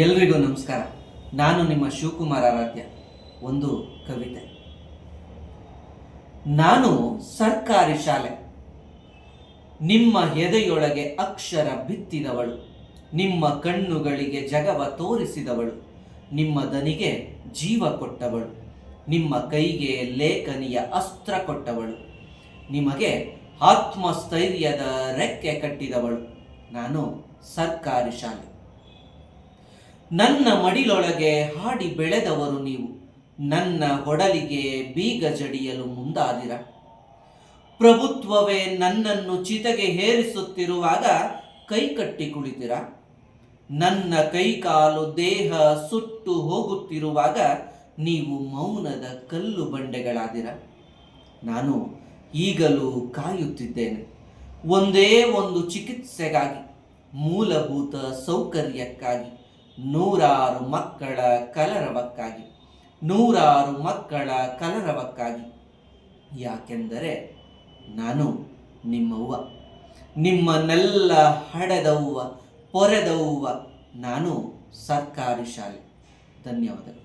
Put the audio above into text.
ಎಲ್ರಿಗೂ ನಮಸ್ಕಾರ. ನಾನು ನಿಮ್ಮ ಶಿವಕುಮಾರ್ ಆರಾಧ್ಯ. ಒಂದು ಕವಿತೆ. ನಾನು ಸರ್ಕಾರಿ ಶಾಲೆ, ನಿಮ್ಮ ಎದೆಯೊಳಗೆ ಅಕ್ಷರ ಬಿತ್ತಿದವಳು, ನಿಮ್ಮ ಕಣ್ಣುಗಳಿಗೆ ಜಗವ ತೋರಿಸಿದವಳು, ನಿಮ್ಮ ದನಿಗೆ ಜೀವ ಕೊಟ್ಟವಳು, ನಿಮ್ಮ ಕೈಗೆ ಲೇಖನಿಯ ಅಸ್ತ್ರ ಕೊಟ್ಟವಳು, ನಿಮಗೆ ಆತ್ಮಸ್ಥೈರ್ಯದ ರೆಕ್ಕೆ ಕಟ್ಟಿದವಳು. ನಾನು ಸರ್ಕಾರಿ ಶಾಲೆ. ನನ್ನ ಮಡಿಲೊಳಗೆ ಹಾಡಿ ಬೆಳೆದವರು ನೀವು, ನನ್ನ ಹೊಡಲಿಗೆ ಬೀಗ ಜಡಿಯಲು ಮುಂದಾದಿರ. ಪ್ರಭುತ್ವವೇ ನನ್ನನ್ನು ಚಿತೆಗೆ ಹೇರಿಸುತ್ತಿರುವಾಗ ಕೈಕಟ್ಟಿ ಕುಳಿತಿರ. ನನ್ನ ಕೈಕಾಲು ದೇಹ ಸುಟ್ಟು ಹೋಗುತ್ತಿರುವಾಗ ನೀವು ಮೌನದ ಕಲ್ಲು ಬಂಡೆಗಳಾದಿರ. ನಾನು ಈಗಲೂ ಕಾಯುತ್ತಿದ್ದೇನೆ, ಒಂದೇ ಒಂದು ಚಿಕಿತ್ಸೆಗಾಗಿ, ಮೂಲಭೂತ ಸೌಕರ್ಯಕ್ಕಾಗಿ, ನೂರಾರು ಮಕ್ಕಳ ಕಲರವಕ್ಕಾಗಿ. ಯಾಕೆಂದರೆ ನಾನು ನಿಮ್ಮವ್ವ, ನಿಮ್ಮನ್ನೆಲ್ಲ ಹಡೆದವ್ವ, ಪೊರೆದವ್ವ. ನಾನು ಸರ್ಕಾರಿ ಶಾಲೆ. ಧನ್ಯವಾದಗಳು.